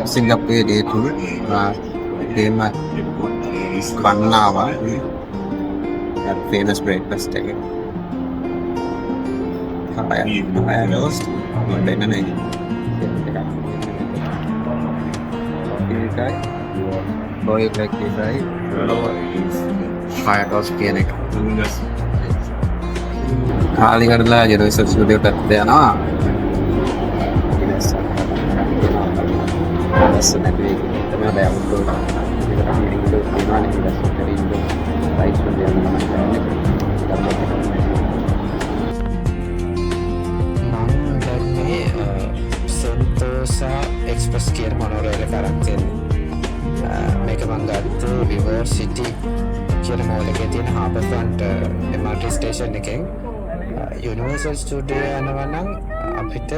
Singapore itu tema Bannawa famous breakfast එක kaya roast වෙන නේ එකයි boiled egg එකයි kaya roast කියන එක කාලි කරලා Universal Studio පැත්තට යනවා ලස්සන නැති තමයි බය අවුල් Sentosa Express කියන මොනෝරේල් එක අරන් තියෙන්නේ. මේක මම ගත්තේ River City කියන මෝල් එකේ තියෙන Harbour Front MRT station එකෙන් Universal Studio යනවා නම් අපිට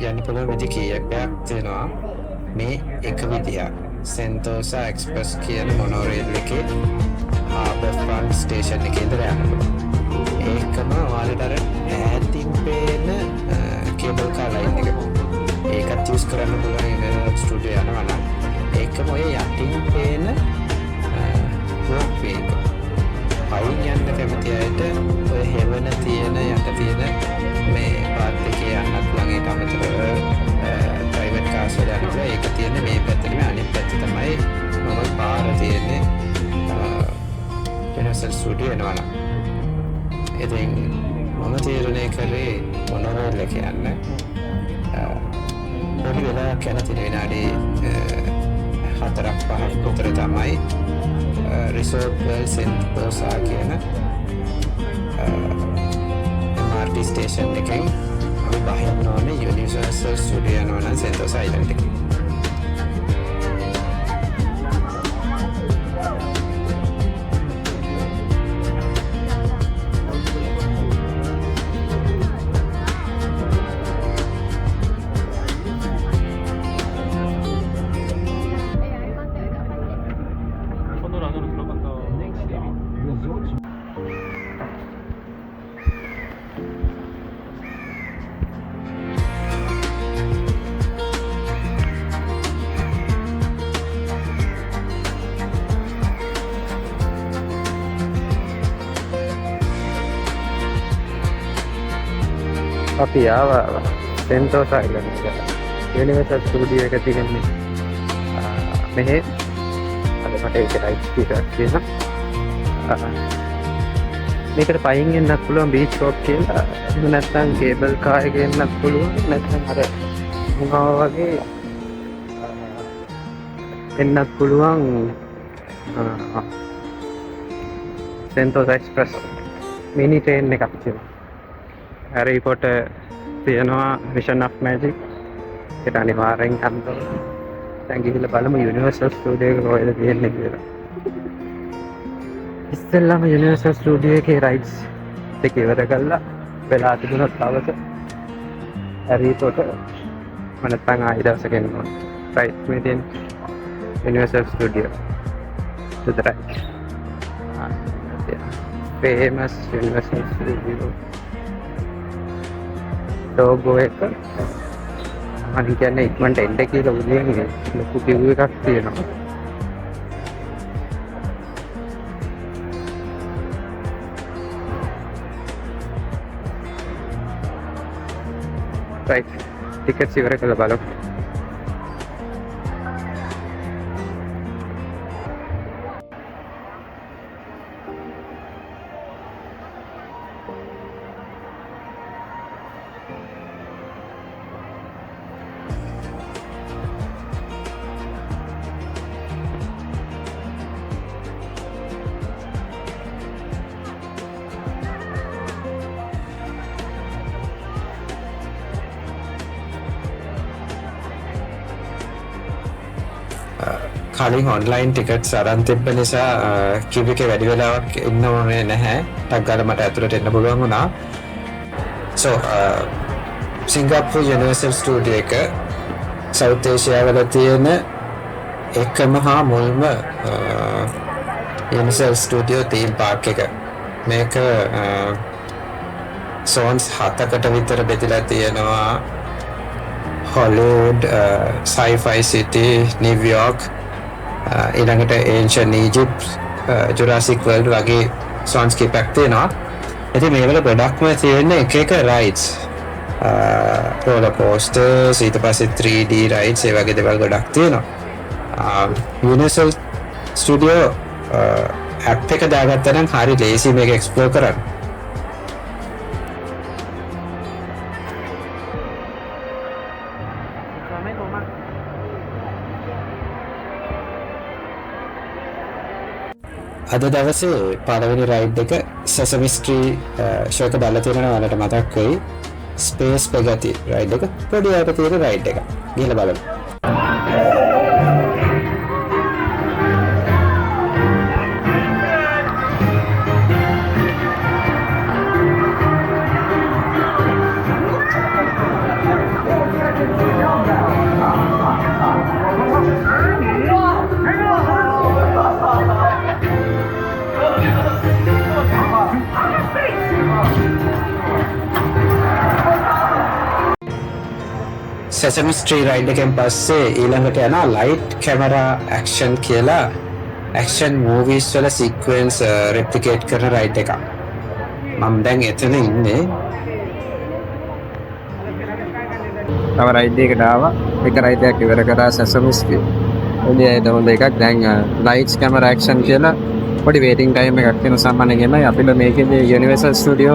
යන්න පුළුවන් විදි කීයක් තියෙනවා. මේ එක විදියක් Sentosa Express කියන මොනෝරේල් එකේ Harbour Front station එකේ ඉඳලා යන්න පුළුවන්. ඒකම ඔයාලට අර ඈතින් පේන කේබල් කාර් ලයින් එක. ඒකත් යූස් කරන්න පුළුවන් Universal Studio යනවා නම්. ඒකම ඔය යටින් පේන walkway එක. පයින් යන්න කැමති අයට ඔය හෙවන තියෙන යට තියෙන මේ පාත් එකේ යන්නත් පුළුවන්. ඊට අමතරව private cars වල යන්න පුළුවන්. ඒක තියෙන්නේ මේ පැත්තේ නෙමෙයි අනිත් පැත්තේ තමයි මොකද පාර තියෙන්නේ Universal Studio එනවා නම්. ඉතින් මම තීරණය කරේ මොනෝරේල් එක යන්න. පොඩි වෙලාවක් යන තියෙන විනාඩි 4-5ක් විතර තමයි Resort World Sentosa කියන MRT station එකෙන් අපි බහින්න ඕනේ Universal Studio යනවා නම් Sentosa Island එකේ. අපි ආවා Sentosa Island එකට. Universal Studio එක තියෙන්නේ මෙහෙ. අද මට ඒක රයිට් ස්පීඩ් කියනවා. මේකට පයින් එන්නත් පුළුවන් බීච් රෝඩ් කියලා. එහෙම නැත්නම් කේබල් කාර් එකේ එන්නත් පුළුවන්. නැත්නම් අර මොනවා වගේ එන්නත් පුළුවන් Sentosa Express මිනි ට්‍රේන් එකක් තියෙනවා. Harry Potter තියෙනවා Vision of Magic ඒක අනිවාර්යෙන් යන්න ඕනේ. දැන් ගිහිල්ලා බලමු Universal Studio එක කොහෙද තියෙන්නේ කියලා. ඉස්සෙල්ලාම Universal Studio එකේ rides දෙක ඉවර කළා. වෙලා තිබුණත් අවස Harry Potter මම නැත්නම් ආයෙ දවසක එන්න ඕනේ. right මේ තියෙන Universal Studio to the right. famous Universal Studio logo එක මම කියන්නේ ඉක්මනට එන්න කියලා උදේන් ලොකු view එකක් තියෙනවා. right tickets ඉවර කළා බලමු. කලින් ඔන්ලයින් ටිකට්ස් අරන් තිබ්බ නිසා කිව් එකේ වැඩි වෙලාවක් ඉන්න ඕනේ නැහැ. ටක් ගාලා මට ඇතුළට එන්න පුළුවන් වුණා. So Singapore Universal Studio එක South Asia වල තියෙන එකම හා මුල්ම Universal Studio theme park එක. මේක zones 7කට විතර බෙදලා තියෙනවා. Hollywood, Sci-Fi City, New York, ඊළඟට Ancient Egypt, Jurassic World වගේ zones කීපයක් තියෙනවා. ඉතින් මේවල ගොඩක්ම තියෙන එක rides. roller coasters, ඊට පස්සේ 3D rides ඒ වගේ දේවල් ගොඩක් තියෙනවා. Universal Studio app එක දාගත්තා නම් හරි ලේසි මේක explore කරන්න. අද දවසේ පළවෙනි රයිඩ් එක Sesame Street ෂෝ එක බලලා තියෙනවා ඔයාලට මතක් වෙයි. ස්පේස් පෙගති රයිඩ් එක පොඩි අයට තියෙන රයිඩ් එක. ගිහලා බලමු. Sesame Street ride එකෙන් පස්සේ ඊළඟට යනවා light camera action කියලා action movies වල sequence replicate කරන ride එකක්. මම දැන් එතන ඉන්නේ. තව රයිඩ් එකකට ආවා. එක රයිඩ් එකක් ඉවර කරා Sesame Street. ඔලියද හොඳ එකක්. දැන් lights camera action කියලා පොඩි waiting time එකක් තියෙන සාමාන්‍යයෙන් අපිට මේකේ Universal Studio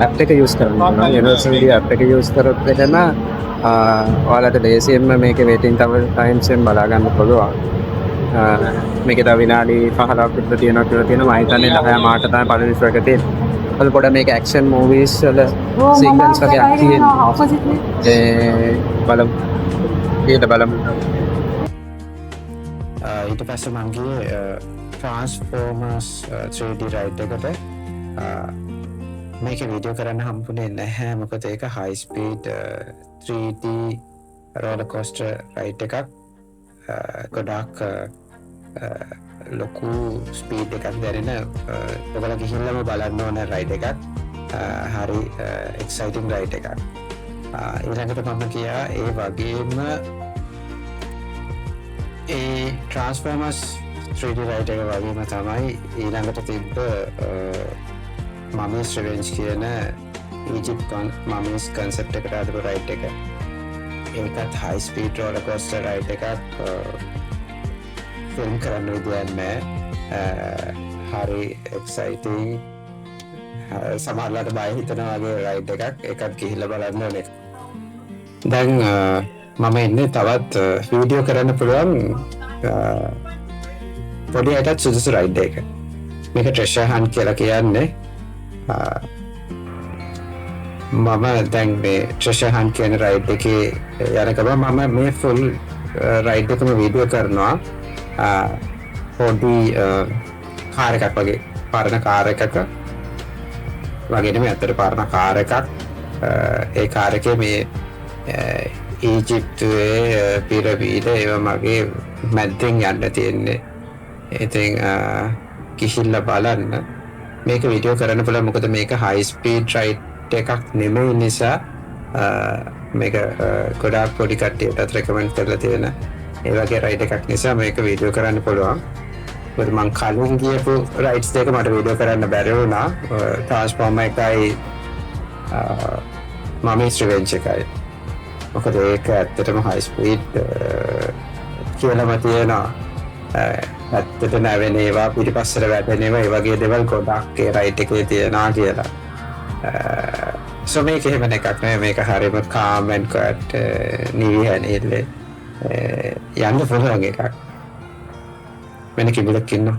app එක use කරනවා. Universal Studio app එක use කරොත් එතන ඔයාලට ලේසියෙන්ම මේකේ waiting times එකෙන් බලා ගන්න පුළුවන්. මේකේ තව විනාඩි 15ක් විතර තියෙනවා කියලා තියෙනවා. මම හිතන්නේ 10 මාට තමයි පළවෙනි ෂෝ එක තියෙන්නේ. අද පොඩ මේක action movies වල sequence වගේ තියෙනවා. බලමු. ඊට බලමු. ඊට පස්සේ මම ගියේ Transformers 3D ride එකට. මේක වීඩියෝ කරන්න හම්බුනේ නැහැ මොකද ඒක high speed 3D roller coaster ride එකක්. ගොඩක් ලොකු ස්පීඩ් එකක් දැනෙන ඔයාලා ගිහිල්ලාම බලන්න ඕන රයිඩ් එකක්. හරි exciting ride එකක්. ඊළඟට මම කියා ඒ වගේම ඒ Transformers 3D ride එක වගේම තමයි ඊළඟට තිබ්බ Mummy's Revenge කියන Egypt Mummy's concept එකට අදාළ ride එක. ඒකත් high speed roller coaster ride එකක්. ෆිල්ම් කරන්න විදියක් නැහැ. හරි exciting. සමහරවිට බය හිතෙනා වගේ රයිඩ් එකක්. ඒකත් ගිහිල්ලා බලන්න ඕනේ. දැන් මම ඉන්නේ තවත් වීඩියෝ කරන්න පුළුවන් පොඩි අයටත් සුදුසු රයිඩ් එක. මේක treasure hunt කියලා කියන්නේ. මම දැන් මේ treasure hunt කියන රයිඩ් එකේ යන ගමන් මම මේ full රයිඩ් එකම වීඩියෝ කරනවා. පොඩි කාර් එකක් වගේ පරණ කාර් එකක වගේ නෙමෙයි අතට පරණ කාර් එකක්. ඒ කාර් එකේ මේ ඊජිප්තුවේ පිරමීඩ ඒවා මගේ මැද්දෙන් යන්න තියෙන්නේ. ඉතින් ගිහිල්ලා බලන්න. මේක වීඩියෝ කරන්න පුළුවන් මොකද මේක high speed ride එකක් නෙමෙයි නිසා මේක ගොඩාක් පොඩි කට්ටියටත් recommend කරලා තියෙන ඒ වගේ රයිඩ් එකක් නිසා මේක වීඩියෝ කරන්න පුළුවන්. මොකද මං කලින් ගියපු රයිඩ්ස් දෙක මට වීඩියෝ කරන්න බැරි වුණා. Transformer එකයි Mummy's Revenge එකයි. මොකද ඒක ඇත්තටම high speed කියලාම තියෙනවා. ඇත්තට නැවෙන ඒවා පිටිපස්සට වැටෙන ඒවා ඒ වගේ දේවල් ගොඩක් ඒ රයිඩ් එකේ තියෙනවා කියලා. මේක එහෙම එකක් නෙවෙයි. මේක හරියම calm and quiet නිවිහැනේල්ල යන්න පුළුවන් එකක්. වෙන කිඹුලක් ඉන්නවා.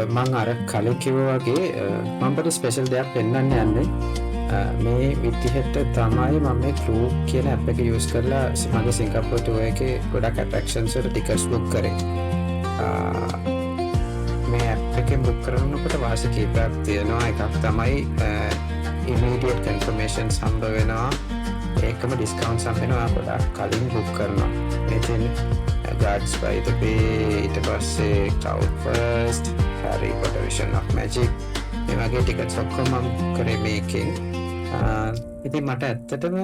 මං අර කලින් කිව්වා වගේ මම පොඩි ස්පෙෂල් දෙයක් පෙන්වන්න යන්නේ. මේ විදිහට තමයි මම මේ Klook කියන app එක use කරලා මගේ සිංගප්පූර් tour එකේ ගොඩක් attractions වල tickets book කරේ. මේ app එකෙන් book කරනකොට වාසි කීපයක් තියෙනවා. එකක් තමයි immediate confirmations හම්බ වෙනවා. ඒකම discounts හම්බ වෙනවා ගොඩක් කලින් book කරනවා. ඉතින් Guardians by the Bay, ඊට පස්සේ Cloud First, Harry Potter Vision of Magic, මේ වගේ ටිකට්ස් ඔක්කොම මම කරේ මේකෙන්. ඉතින් මට ඇත්තටම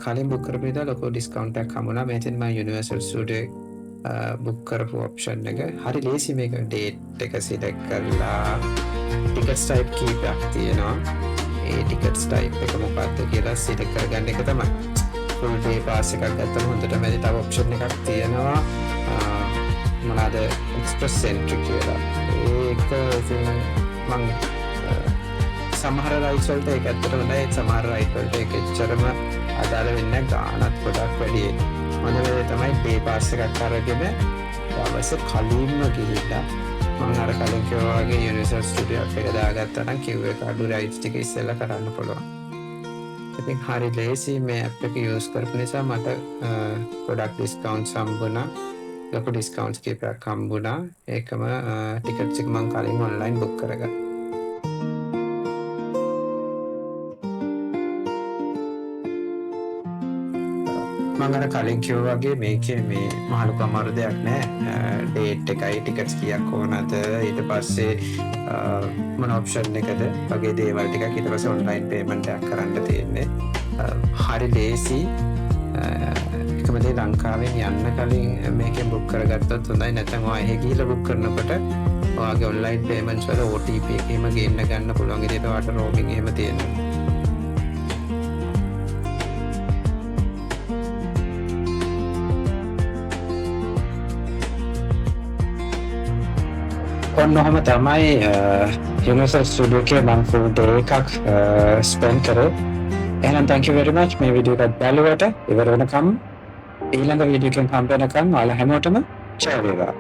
කලින් බුක් කරපු විදිහට ලොකු ඩිස්කවුන්ට් එකක් හම්බුණා. මේකෙන් මම Universal Studio බුක් කරපු ඔප්ෂන් එක හරි ලේසි. මේක ඩේට් එක සිලෙක්ට් කරලා ටිකට්ස් ටයිප් කීපයක් තියෙනවා. ඒ ටිකට්ස් ටයිප් එක මොකක්ද කියලා සිලෙක්ට් කරගන්න එක තමයි. full day pass එකක් ගත්තම හොඳට මැදි තව ඔප්ෂන් එකක් තියෙනවා. මොනවාද express entry කියලා. ඒක ඉතින් මම සමහර රයිඩ්ස් වලට ඒක ඇත්තට හොඳයි. සමහර රයිඩ් වලට ඒක එච්චරම අදාළ වෙන්නේ නැහැ. ගාණත් ගොඩක් වැඩි. මොන වෙලේ තමයි day pass එකක් අරගෙන අවශ්‍ය කලින්ම ගිහිල්ලා මම අර කලින් කිව්වා වගේ Universal Studio එක දාගත්තා නම් queue එක අඩු රයිඩ්ස් ටික ඉස්සෙල්ලා කරන්න පුළුවන්. ඉතින් හරි ලේසි. මේ app එක use කරපු නිසා මට ගොඩක් discounts හම්බුණා. ලොකු discounts කීපයක් හම්බුණා. ඒකම tickets එක මම කලින් online book කරගත්තා. මම අර කලින් කිව්වා වගේ මේකේ මේ මහලුක අමාරු දෙයක් නෑ. ඩේට් එකයි ටිකට්ස් කීයක් ඕනද, ඊට පස්සේ මොන ඔප්ෂන් එකද වගේ දේවල් ටිකක්, ඊට පස්සේ ඔන්ලයින් පේමන්ට් එකක් කරන්න තියෙන්නේ. හරි ලේසි. එකම දේ ලංකාවෙන් යන්න කලින් මේකෙන් බුක් කරගත්තොත් හොඳයි. නැත්නම් ඔයා එහෙ ගිහිල්ලා බුක් කරනකොට ඔයාගේ ඔන්ලයින් පේමන්ට්ස් වල OTP එක එහෙම ගේන්න ගන්න පුළුවන්. ඉතින් ඔයාට රෝමින් එහෙම තියෙනවා. ඔන්නෝම තමයි Universal Studio එකේ මම full day එකක් spend කරේ. එහෙනම් thank you very much මේ වීඩියෝ එක බලුවට. ඉවර වෙනකම් ඊළඟ වීඩියෝ එකෙන් හම්බ වෙනකම් ඔයාලා හැමෝටම ජය වේවා.